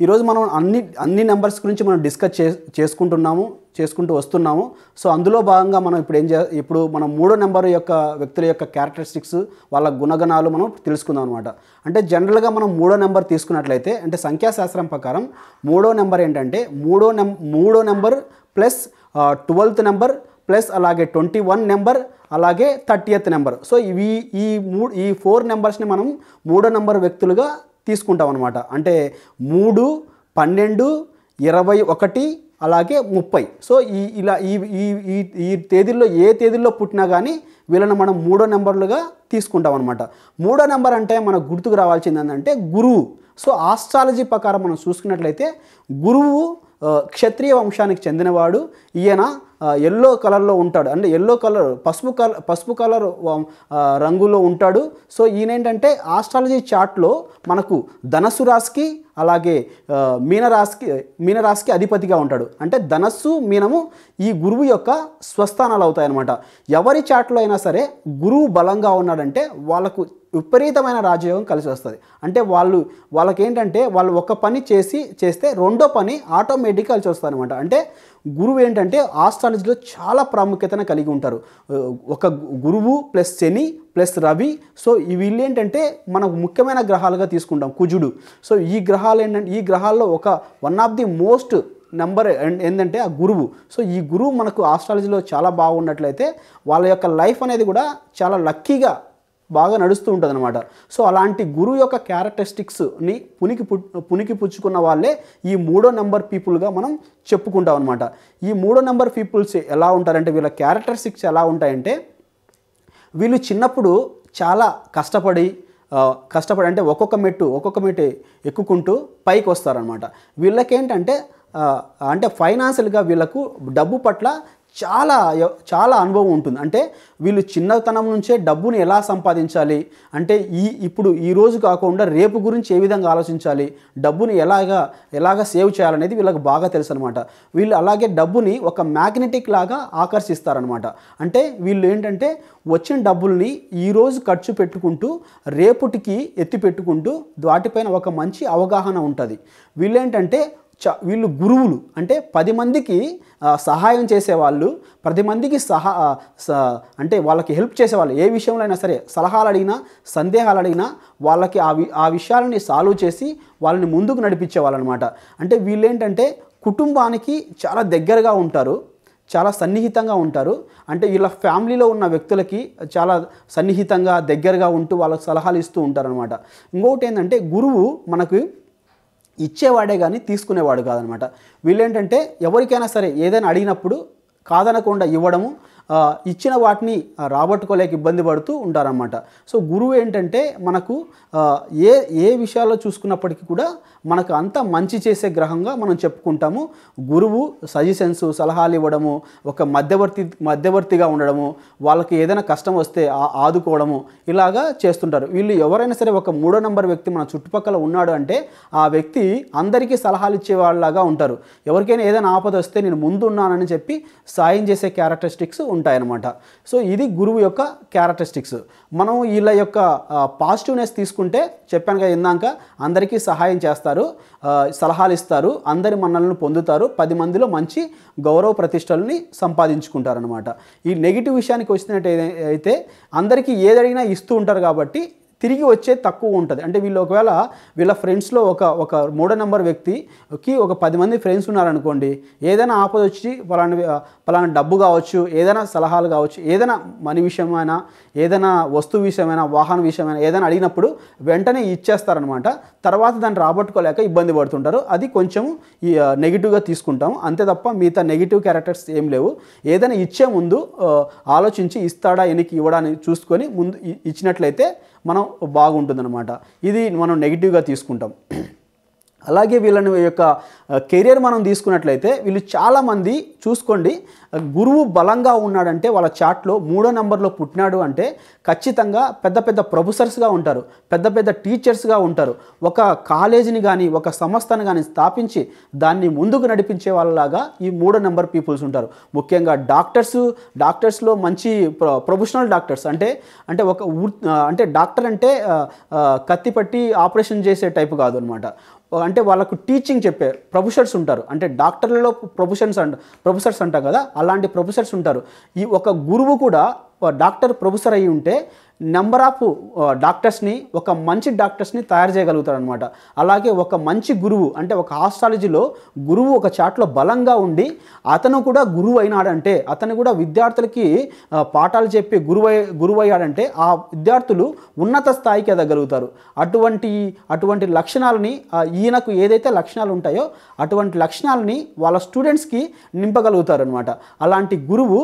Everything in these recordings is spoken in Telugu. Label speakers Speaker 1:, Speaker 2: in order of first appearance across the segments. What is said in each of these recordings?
Speaker 1: ఈరోజు మనం అన్ని నెంబర్స్ గురించి మనం డిస్కస్ చేసుకుంటూ వస్తున్నాము. సో అందులో భాగంగా మనం ఇప్పుడు మనం మూడో నెంబర్ యొక్క వ్యక్తుల యొక్క క్యారెక్టరిస్టిక్స్, వాళ్ళ గుణగణాలు మనం తెలుసుకుందాం అనమాట. అంటే జనరల్గా మనం మూడో నెంబర్ తీసుకున్నట్లయితే, అంటే సంఖ్యాశాస్త్రం ప్రకారం మూడో నెంబర్ ఏంటంటే మూడో number plus 12th number plus అలాగే 21 నెంబర్ అలాగే 30th నెంబర్. సో ఈ 4 నెంబర్స్ని మనం మూడో నెంబర్ వ్యక్తులుగా తీసుకుంటాం అనమాట. అంటే 3, 12, 21 అలాగే 30. సో ఈ తేదీల్లో ఏ తేదీల్లో పుట్టినా కానీ వీళ్ళని మనం మూడో నెంబర్లుగా తీసుకుంటాం అనమాట. మూడో నెంబర్ అంటే మనకు గుర్తుకు రావాల్సింది ఏంటంటే గురువు. సో ఆస్ట్రాలజీ ప్రకారం మనం చూసుకున్నట్లయితే గురువు క్షత్రియ వంశానికి చెందినవాడు. ఈయన ఎల్లో కలర్లో ఉంటాడు, అంటే ఎల్లో కలర్ పసుపు కలర్ రంగులో ఉంటాడు. సో ఈయనేంటంటే ఆస్ట్రాలజీ చార్ట్లో మనకు ధనస్సు రాశికి అలాగే మీనరాశికి అధిపతిగా ఉంటాడు. అంటే ధనస్సు మీనము ఈ గురువు యొక్క స్వస్థానాలు అవుతాయన్నమాట. ఎవరి చార్ట్లో అయినా సరే గురువు బలంగా ఉన్నాడంటే వాళ్ళకు విపరీతమైన రాజయోగం కలిసి వస్తుంది. అంటే వాళ్ళకేంటంటే వాళ్ళు ఒక పని చేస్తే రెండో పని ఆటోమేటిక్గా కలిసి వస్తుంది అనమాట. అంటే గురువు ఏంటంటే ఆస్ట్రాలజీలో చాలా ప్రాముఖ్యతను కలిగి ఉంటారు. ఒక గురువు plus Shani plus Ravi. So వీళ్ళు ఏంటంటే మనకు ముఖ్యమైన గ్రహాలుగా తీసుకుంటాం కుజుడు. సో ఈ గ్రహాల్లో one of the most number ఏంటంటే ఆ గురువు. సో ఈ గురువు మనకు ఆస్ట్రాలజీలో చాలా బాగున్నట్లయితే వాళ్ళ యొక్క లైఫ్ అనేది కూడా చాలా లక్కీగా బాగా నడుస్తూ ఉంటుంది అనమాట. సో అలాంటి గురువు యొక్క క్యారెక్టరిస్టిక్స్ని పునికి పుచ్చుకున్న వాళ్ళే ఈ మూడో నెంబర్ పీపుల్గా మనం చెప్పుకుంటాం అనమాట. ఈ మూడో నెంబర్ పీపుల్స్ ఎలా ఉంటారంటే, వీళ్ళ క్యారెక్టరిస్టిక్స్ ఎలా ఉంటాయంటే, వీళ్ళు చిన్నప్పుడు చాలా కష్టపడి అంటే ఒక్కొక్క మెట్టు ఎక్కుకుంటూ పైకి వస్తారనమాట. వీళ్ళకేంటంటే అంటే ఫైనాన్షియల్గా వీళ్ళకు డబ్బు పట్ల చాలా అనుభవం ఉంటుంది. అంటే వీళ్ళు చిన్నతనం నుంచే డబ్బుని ఎలా సంపాదించాలి, అంటే ఇప్పుడు ఈ రోజు కాకుండా రేపు గురించి ఏ విధంగా ఆలోచించాలి, డబ్బుని ఎలాగా సేవ్ చేయాలనేది వీళ్ళకి బాగా తెలుసు అనమాట. వీళ్ళు అలాగే డబ్బుని ఒక మ్యాగ్నెటిక్ లాగా ఆకర్షిస్తారనమాట. అంటే వీళ్ళు ఏంటంటే వచ్చిన డబ్బుల్ని ఈరోజు ఖర్చు పెట్టుకుంటూ రేపుటికి ఎత్తి పెట్టుకుంటూ వాటిపైన ఒక మంచి అవగాహన ఉంటుంది. వీళ్ళేంటంటే వీళ్ళు గురువులు, అంటే 10 మందికి సహాయం చేసేవాళ్ళు, 10 మందికి అంటే వాళ్ళకి హెల్ప్ చేసేవాళ్ళు. ఏ విషయంలో అయినా సరే సలహాలు అడిగినా సందేహాలు అడిగినా వాళ్ళకి ఆ విషయాలని సాల్వ్ చేసి వాళ్ళని ముందుకు నడిపించేవాళ్ళు అనమాట. అంటే వీళ్ళేంటంటే కుటుంబానికి చాలా దగ్గరగా ఉంటారు, చాలా సన్నిహితంగా ఉంటారు. అంటే వీళ్ళ ఫ్యామిలీలో ఉన్న వ్యక్తులకి చాలా సన్నిహితంగా దగ్గరగా ఉంటూ వాళ్ళకి సలహాలు ఇస్తూ ఉంటారనమాట. ఇంకొకటి ఏంటంటే గురువు మనకు ఇచ్చేవాడే కానీ తీసుకునేవాడు కాదనమాట. వీళ్ళేంటంటే ఎవరికైనా సరే ఏదైనా అడిగినప్పుడు కాదనకుండా ఇవ్వడము, ఇచ్చిన వాటిని రాబట్టుకోలేక ఇబ్బంది పడుతూ ఉంటారన్నమాట. సో గురువు ఏంటంటే మనకు ఏ విషయాల్లో చూసుకున్నప్పటికీ కూడా మనకు అంతా మంచి చేసే గ్రహంగా మనం చెప్పుకుంటాము. గురువు సజెషన్స్, సలహాలు ఇవ్వడము, ఒక మధ్యవర్తిగా ఉండడము, వాళ్ళకి ఏదైనా కష్టం వస్తే ఆదుకోవడము, ఇలాగా చేస్తుంటారు. వీళ్ళు ఎవరైనా సరే ఒక మూడో నెంబర్ వ్యక్తి మన చుట్టుపక్కల ఉన్నాడు అంటే ఆ వ్యక్తి అందరికీ సలహాలు ఇచ్చే వాళ్ళలాగా ఉంటారు. ఎవరికైనా ఏదైనా ఆపద వస్తే నేను ముందున్నానని చెప్పి సాయం చేసే క్యారెక్టరిస్టిక్స్ ఉంటాయన్నమాట. సో ఇది గురువు యొక్క క్యారెక్టరిస్టిక్స్. మనం వీళ్ళ యొక్క పాజిటివ్నెస్ తీసుకుంటే చెప్పాను కదా ఇందాక, అందరికీ సహాయం చేస్తారు, సలహాలు ఇస్తారు, అందరి మన్నలను పొందుతారు, 10 మందిలో మంచి గౌరవ ప్రతిష్టలని సంపాదించుకుంటారనమాట. ఈ నెగిటివ్ విషయానికి వచ్చినట్టయితే అందరికీ ఏదడిగినా ఇస్తూ ఉంటారు కాబట్టి తిరిగి వచ్చే తక్కువ ఉంటుంది. అంటే ఒకవేళ వీళ్ళ ఫ్రెండ్స్లో ఒక మూడో నెంబర్ వ్యక్తికి ఒక 10 మంది ఫ్రెండ్స్ ఉన్నారనుకోండి, ఏదైనా ఆపద వచ్చి పలానా డబ్బు కావచ్చు, ఏదైనా సలహాలు కావచ్చు, ఏదైనా మనీ విషయమైనా, ఏదైనా వస్తువు విషయమైనా, వాహన విషయమైనా ఏదైనా అడిగినప్పుడు వెంటనే ఇచ్చేస్తారనమాట. తర్వాత దాన్ని రాబట్టుకోలేక ఇబ్బంది పడుతుంటారు. అది కొంచెం నెగిటివ్గా తీసుకుంటాము, అంతే తప్ప మిగతా నెగిటివ్ క్యారెక్టర్స్ ఏం లేవు. ఏదైనా ఇచ్చే ముందు ఆలోచించి ఇస్తాడా ఎనికి ఇవ్వడానికి చూసుకొని ముందు ఇచ్చినట్లయితే మనం బాగుంటుందన్నమాట. ఇది మనం నెగిటివ్గా తీసుకుంటాం. అలాగే వీళ్ళని యొక్క కెరియర్ మనం తీసుకున్నట్లయితే వీళ్ళు చాలామంది చూసుకోండి, గురువు బలంగా ఉన్నాడంటే వాళ్ళ చార్ట్లో మూడో నెంబర్లో పుట్టినాడు అంటే ఖచ్చితంగా పెద్ద పెద్ద ప్రొఫెసర్స్గా ఉంటారు, పెద్ద పెద్ద టీచర్స్గా ఉంటారు. ఒక కాలేజీని కానీ ఒక సంస్థను కానీ స్థాపించి దాన్ని ముందుకు నడిపించే వాళ్ళలాగా ఈ మూడో నెంబర్ పీపుల్స్ ఉంటారు. ముఖ్యంగా డాక్టర్స్లో మంచి ప్రొఫెషనల్ డాక్టర్స్, అంటే డాక్టర్ అంటే కత్తి పట్టి ఆపరేషన్ చేసే టైపు కాదు అనమాట. అంటే వాళ్ళకు టీచింగ్ చెప్పే ప్రొఫెసర్స్ ఉంటారు. అంటే డాక్టర్లలో ప్రొఫెసర్స్ అంటాం కదా, అలాంటి ప్రొఫెసర్స్ ఉంటారు. ఈ ఒక గురువు కూడా డాక్టర్ ప్రొఫెసర్ అయి ఉంటే నెంబర్ ఆఫ్ డాక్టర్స్ని, ఒక మంచి డాక్టర్స్ని తయారు చేయగలుగుతారు అనమాట. అలాగే ఒక మంచి గురువు అంటే ఒక ఆస్ట్రాలజీలో గురువు ఒక చాట్లో బలంగా ఉండి అతను కూడా గురువు అయినాడంటే, అతను కూడా విద్యార్థులకి పాఠాలు చెప్పి గురువు అయ్యాడంటే ఆ విద్యార్థులు ఉన్నత స్థాయికి ఎదగలుగుతారు. అటువంటి లక్షణాలని ఈయనకు ఏదైతే లక్షణాలు ఉంటాయో అటువంటి లక్షణాలని వాళ్ళ స్టూడెంట్స్కి నింపగలుగుతారు అనమాట. అలాంటి గురువు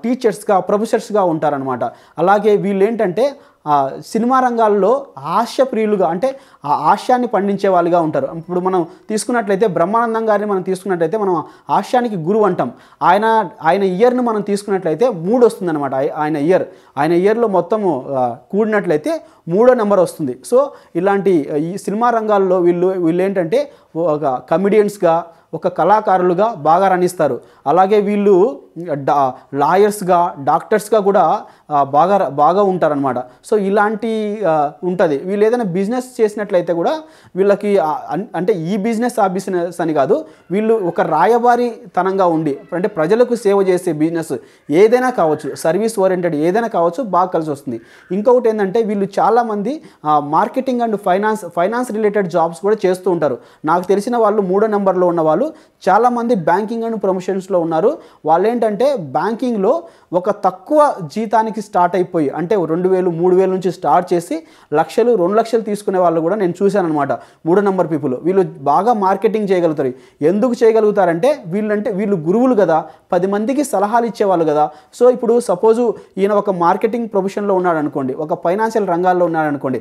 Speaker 1: టీచర్స్గా, ప్రొఫెసర్స్గా ఉంటారనమాట. అలాగే వీళ్ళు ఏంటంటే సినిమా రంగాల్లో హాస్యప్రియులుగా, అంటే ఆ హాస్యాన్ని పండించే వాళ్ళుగా ఉంటారు. ఇప్పుడు మనం తీసుకున్నట్లయితే బ్రహ్మానందం గారిని మనం తీసుకున్నట్లయితే మనం హాస్యానికి గురువు అంటాం. ఆయన ఇయర్ను మనం తీసుకున్నట్లయితే 3 వస్తుందన్నమాట. ఆయన ఇయర్లో మొత్తము కూడినట్లయితే 3వ నెంబర్ వస్తుంది. సో ఇలాంటి ఈ సినిమా రంగాల్లో వీళ్ళు ఏంటంటే ఒక కమెడియన్స్గా, ఒక కళాకారులుగా బాగా రాణిస్తారు. అలాగే వీళ్ళు లాయర్స్గా, డాక్టర్స్గా కూడా బాగా ఉంటారనమాట. సో ఇలాంటి ఉంటుంది. వీళ్ళు ఏదైనా బిజినెస్ చేసినట్లయితే కూడా వీళ్ళకి అంటే ఈ బిజినెస్ ఆ బిజినెస్ అని కాదు, వీళ్ళు ఒక రాయబారి తనంగా ఉండి, అంటే ప్రజలకు సేవ చేసే బిజినెస్ ఏదైనా కావచ్చు, సర్వీస్ ఓరియంటెడ్ ఏదైనా కావచ్చు, బాగా కలిసి వస్తుంది. ఇంకొకటి ఏంటంటే వీళ్ళు చాలామంది marketing and finance related jobs కూడా చేస్తూ ఉంటారు. నాకు తెలిసిన వాళ్ళు 3వ నెంబర్లో ఉన్న వాళ్ళు చాలామంది బ్యాంకింగ్ అండ్ ప్రమోషన్స్లో ఉన్నారు. వాళ్ళు ఏంటంటే బ్యాంకింగ్లో ఒక తక్కువ జీతానికి స్టార్ట్ అయిపోయి, అంటే 2,000, 3,000 నుంచి స్టార్ట్ చేసి లక్షలు, 2 లక్షలు తీసుకునే వాళ్ళు కూడా నేను చూశాను అనమాట. 3వ నెంబర్ పీపుల్ వీళ్ళు బాగా మార్కెటింగ్ చేయగలుగుతారు. ఎందుకు చేయగలుగుతారంటే వీళ్ళు గురువులు కదా, 10 మందికి సలహాలు ఇచ్చేవాళ్ళు కదా. సో ఇప్పుడు సపోజు ఈయన ఒక మార్కెటింగ్ ప్రొఫెషన్లో ఉన్నాడు అనుకోండి, ఒక ఫైనాన్షియల్ రంగాల్లో ఉన్నాడు అనుకోండి,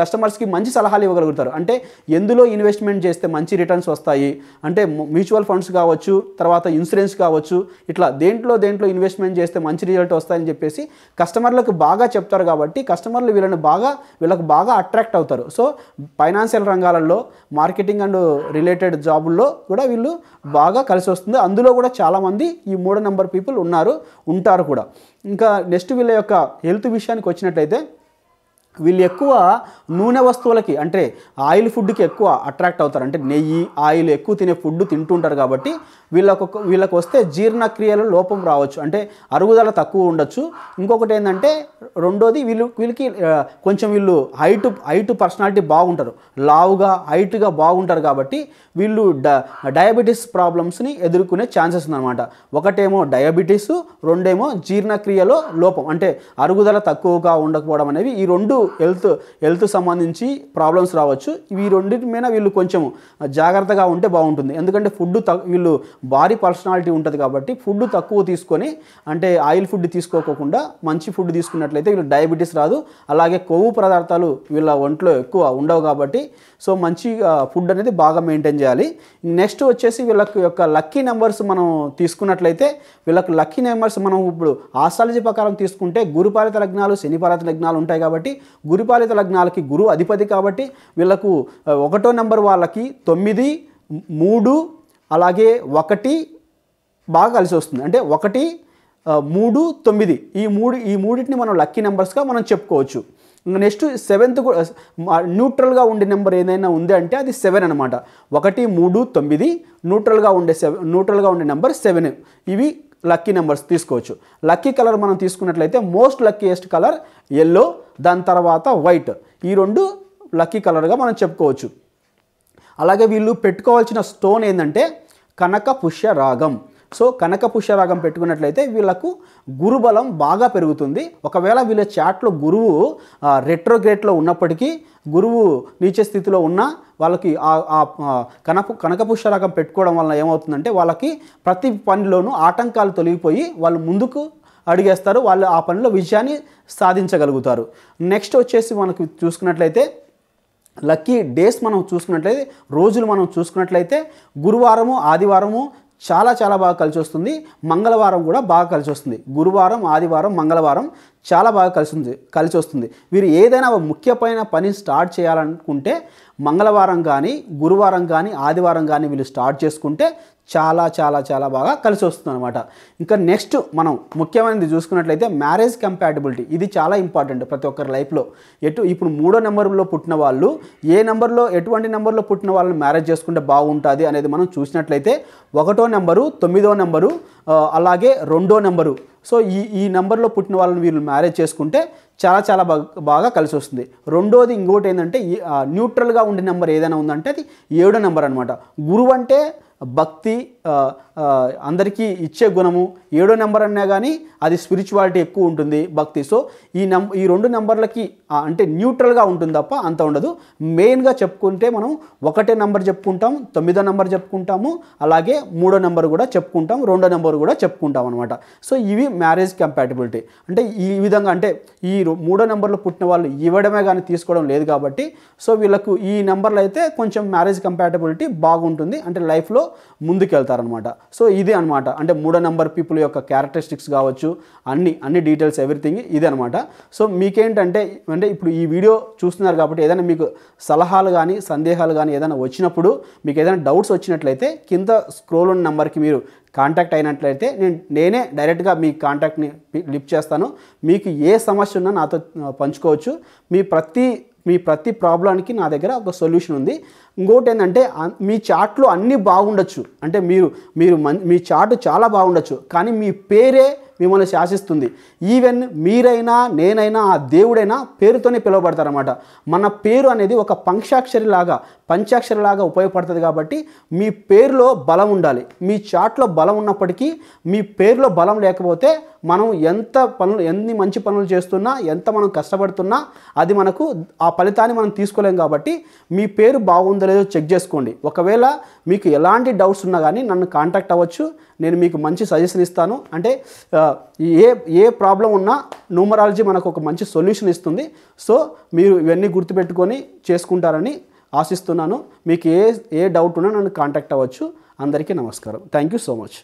Speaker 1: కస్టమర్స్కి మంచి సలహాలు ఇవ్వగలుగుతారు. అంటే ఎందులో ఇన్వెస్ట్మెంట్ చేస్తే మంచి రిటర్న్స్ వస్తాయి, అంటే మ్యూచువల్ ఫండ్స్ కావచ్చు, తర్వాత ఇన్సూరెన్స్ కావచ్చు, ఇట్లా దేంట్లో ఇన్వెస్ట్మెంట్ చేస్తే మంచి రిజల్ట్ వస్తాయని చెప్పేసి కస్టమర్లకు బాగా చెప్తారు. కాబట్టి కస్టమర్లు వీళ్ళకు బాగా అట్రాక్ట్ అవుతారు. సో ఫైనాన్షియల్ రంగాలలో, మార్కెటింగ్ అండ్ రిలేటెడ్ జాబుల్లో కూడా వీళ్ళు బాగా కలిసి వస్తుంది. అందులో కూడా చాలామంది ఈ 3వ నెంబర్ పీపుల్ ఉంటారు కూడా. ఇంకా నెక్స్ట్ వీళ్ళ యొక్క హెల్త్ విషయానికి వచ్చినట్లయితే వీళ్ళు ఎక్కువ నూనె వస్తువులకి, అంటే ఆయిల్ ఫుడ్కి ఎక్కువ అట్రాక్ట్ అవుతారు. అంటే నెయ్యి, ఆయిల్ ఎక్కువ తినే ఫుడ్ తింటుంటారు. కాబట్టి వీళ్ళకు వస్తే జీర్ణక్రియలో లోపం రావచ్చు, అంటే అరుగుదల తక్కువ ఉండొచ్చు. ఇంకొకటి ఏంటంటే రెండోది వీళ్ళకి కొంచెం వీళ్ళు హైట్ పర్సనాలిటీ బాగుంటారు, లావుగా హైట్గా బాగుంటారు. కాబట్టి వీళ్ళు డయాబెటీస్ ప్రాబ్లమ్స్ని ఎదుర్కొనే ఛాన్సెస్ ఉందన్నమాట. ఒకటేమో డయాబెటీస్, రెండేమో జీర్ణక్రియలో లోపం, అంటే అరుగుదల తక్కువగా ఉండకపోవడం అనేవి ఈ 2 హెల్త్ సంబంధించి ప్రాబ్లమ్స్ రావచ్చు. ఈ రెండింటి మీద వీళ్ళు కొంచెం జాగ్రత్తగా ఉంటే బాగుంటుంది. ఎందుకంటే వీళ్ళు భారీ పర్సనాలిటీ ఉంటుంది కాబట్టి ఫుడ్ తక్కువ తీసుకొని, అంటే ఆయిల్ ఫుడ్ తీసుకోకుండా మంచి ఫుడ్ తీసుకున్నట్లయితే వీళ్ళు డయాబెటీస్ రాదు. అలాగే కొవ్వు పదార్థాలు వీళ్ళ ఒంట్లో ఎక్కువ ఉండవు. కాబట్టి సో మంచి ఫుడ్ అనేది బాగా మెయింటైన్ చేయాలి. నెక్స్ట్ వచ్చేసి వీళ్ళకి యొక్క లక్కీ నెంబర్స్ మనం తీసుకున్నట్లయితే వీళ్ళకి లక్కీ నెంబర్స్ మనం ఇప్పుడు ఆస్ట్రాలజీ ప్రకారం తీసుకుంటే గురుపాలిత లగ్నాలు, శనిపాలిత లగ్నాలు ఉంటాయి. కాబట్టి గురుపాలిత లగ్నాలకి గురువు అధిపతి. కాబట్టి వీళ్ళకు 1వ నెంబర్ వాళ్ళకి 9, 3 అలాగే 1 బాగా కలిసి వస్తుంది. అంటే 1, 3, 9 ఈ మూడింటిని మనం లక్కీ నెంబర్స్గా మనం చెప్పుకోవచ్చు. నెక్స్ట్ 7th న్యూట్రల్గా ఉండే నెంబర్ ఏదైనా ఉంది అంటే అది 7 అనమాట. 1, 3, 9 న్యూట్రల్గా ఉండే నెంబర్ 7. ఇవి లక్కీ నెంబర్స్ తీసుకోవచ్చు. లక్కీ కలర్ మనం తీసుకున్నట్లయితే మోస్ట్ లక్కీయెస్ట్ కలర్ ఎల్లో, దాని తర్వాత వైట్. ఈ 2 లక్కీ కలర్గా మనం చెప్పుకోవచ్చు. అలాగే వీళ్ళు పెట్టుకోవాల్సిన స్టోన్ ఏంటంటే కనక పుష్యరాగం. సో కనక పుష్యరాగం పెట్టుకున్నట్లయితే వీళ్ళకు గురుబలం బాగా పెరుగుతుంది. ఒకవేళ వీళ్ళ చాట్లో గురువు రెట్రోగ్రేట్లో ఉన్నప్పటికీ, గురువు నీచ స్థితిలో ఉన్నా వాళ్ళకి కనక పుష్యరాగం పెట్టుకోవడం వల్ల ఏమవుతుందంటే వాళ్ళకి ప్రతి పనిలోనూ ఆటంకాలు తొలగిపోయి వాళ్ళు ముందుకు అడిగేస్తారు. వాళ్ళు ఆ పనిలో విజయాన్ని సాధించగలుగుతారు. నెక్స్ట్ వచ్చేసి మనకు చూసుకున్నట్లయితే లక్కీ డేస్ మనం చూసుకున్నట్లయితే, రోజులు మనం చూసుకున్నట్లయితే గురువారము, ఆదివారము చాలా బాగా కలిసి వస్తుంది. మంగళవారం కూడా బాగా కలిసి వస్తుంది. గురువారం, ఆదివారం, మంగళవారం చాలా బాగా కలిసి వస్తుంది. వీరు ఏదైనా ముఖ్యమైన పని స్టార్ట్ చేయాలనుకుంటే మంగళవారం కానీ, గురువారం కానీ, ఆదివారం కానీ వీళ్ళు స్టార్ట్ చేసుకుంటే చాలా చాలా చాలా బాగా కలిసి వస్తుంది అనమాట. ఇంకా నెక్స్ట్ మనం ముఖ్యమైనది చూసుకున్నట్లయితే మ్యారేజ్ కంపాటబిలిటీ. ఇది చాలా ఇంపార్టెంట్ ప్రతి ఒక్కరి లైఫ్లో. ఇప్పుడు 3వ నెంబర్లో పుట్టిన వాళ్ళు ఎటువంటి నెంబర్లో పుట్టిన వాళ్ళని మ్యారేజ్ చేసుకుంటే బాగుంటుంది అనేది మనం చూసినట్లయితే 1వ నెంబరు, 9వ నెంబరు, అలాగే 2వ నెంబరు. సో ఈ నెంబర్లో పుట్టిన వాళ్ళని వీళ్ళు మ్యారేజ్ చేసుకుంటే చాలా చాలా బాగా కలిసి వస్తుంది. రెండోది ఇంకోటి ఏంటంటే న్యూట్రల్గా ఉండే నెంబర్ ఏదైనా ఉందంటే అది 7వ నెంబర్ అనమాట. గురువు అంటే భక్తి, అందరికీ ఇచ్చే గుణము. 7వ నెంబర్ అన్నా కానీ అది స్పిరిచువాలిటీ ఎక్కువ ఉంటుంది, భక్తి. సో ఈ 2 నెంబర్లకి అంటే న్యూట్రల్గా ఉంటుంది తప్ప అంత ఉండదు. మెయిన్గా చెప్పుకుంటే మనం 1వ నెంబర్ చెప్పుకుంటాం, 9వ నెంబర్ చెప్పుకుంటాము, అలాగే 3వ నెంబర్ కూడా చెప్పుకుంటాం, 2వ నెంబర్ కూడా చెప్పుకుంటాం అనమాట. సో ఇవి మ్యారేజ్ కంపాటబిలిటీ. అంటే ఈ విధంగా అంటే ఈ 3వ నెంబర్లో పుట్టిన వాళ్ళు ఇవ్వడమే కానీ తీసుకోవడం లేదు కాబట్టి సో వీళ్ళకు ఈ నెంబర్లు అయితే కొంచెం మ్యారేజ్ కంపాటబిలిటీ బాగుంటుంది, అంటే లైఫ్లో ముందుకెళ్తారనమాట. సో ఇది అనమాట అంటే 3వ నెంబర్ పీపుల్ యొక్క క్యారెక్టరిస్టిక్స్ కావచ్చు, అన్ని డీటెయిల్స్ ఎవ్రీథింగ్ ఇది అనమాట. సో మీకేంటంటే ఇప్పుడు ఈ వీడియో చూస్తున్నారు కాబట్టి ఏదైనా మీకు సలహాలు కానీ, సందేహాలు కానీ ఏదైనా వచ్చినప్పుడు, మీకు ఏదైనా డౌట్స్ వచ్చినట్లయితే కింద స్క్రోల్ ఉన్న నెంబర్కి మీరు కాంటాక్ట్ అయినట్లయితే నేనే డైరెక్ట్గా మీ కాంటాక్ట్ని లిఫ్ట్ చేస్తాను. మీకు ఏ సమస్య ఉన్నా నాతో పంచుకోవచ్చు. మీ ప్రతి ప్రాబ్లానికి నా దగ్గర ఒక సొల్యూషన్ ఉంది. ఇంకోటి ఏంటంటే మీ చార్ట్లో అన్నీ బాగుండొచ్చు, అంటే మీ చార్ట్ చాలా బాగుండొచ్చు, కానీ మీ పేరే మిమ్మల్ని శాసిస్తుంది. ఈవెన్ మీరైనా, నేనైనా, ఆ దేవుడైనా పేరుతోనే పిలువబడతారన్నమాట. మన పేరు అనేది ఒక పంచాక్షరిలాగా ఉపయోగపడుతుంది. కాబట్టి మీ పేరులో బలం ఉండాలి. మీ చార్ట్లో బలం ఉన్నప్పటికీ మీ పేరులో బలం లేకపోతే మనం ఎన్ని మంచి పనులు చేస్తున్నా, ఎంత మనం కష్టపడుతున్నా అది మనకు ఆ ఫలితాన్ని మనం తీసుకోలేం. కాబట్టి మీ పేరు బాగుందో లేదో చెక్ చేసుకోండి. ఒకవేళ మీకు ఎలాంటి డౌట్స్ ఉన్నా కానీ నన్ను కాంటాక్ట్ అవ్వచ్చు. నేను మీకు మంచి సజెషన్ ఇస్తాను. అంటే ఏ ప్రాబ్లం ఉన్నా న్యూమరాలజీ మనకు ఒక మంచి సొల్యూషన్ ఇస్తుంది. సో మీరు ఇవన్నీ గుర్తుపెట్టుకొని చేసుకుంటారని ఆశిస్తున్నాను. మీకు ఏ డౌట్ ఉన్నా నన్ను కాంటాక్ట్ అవ్వచ్చు. అందరికీ నమస్కారం. Thank you so much.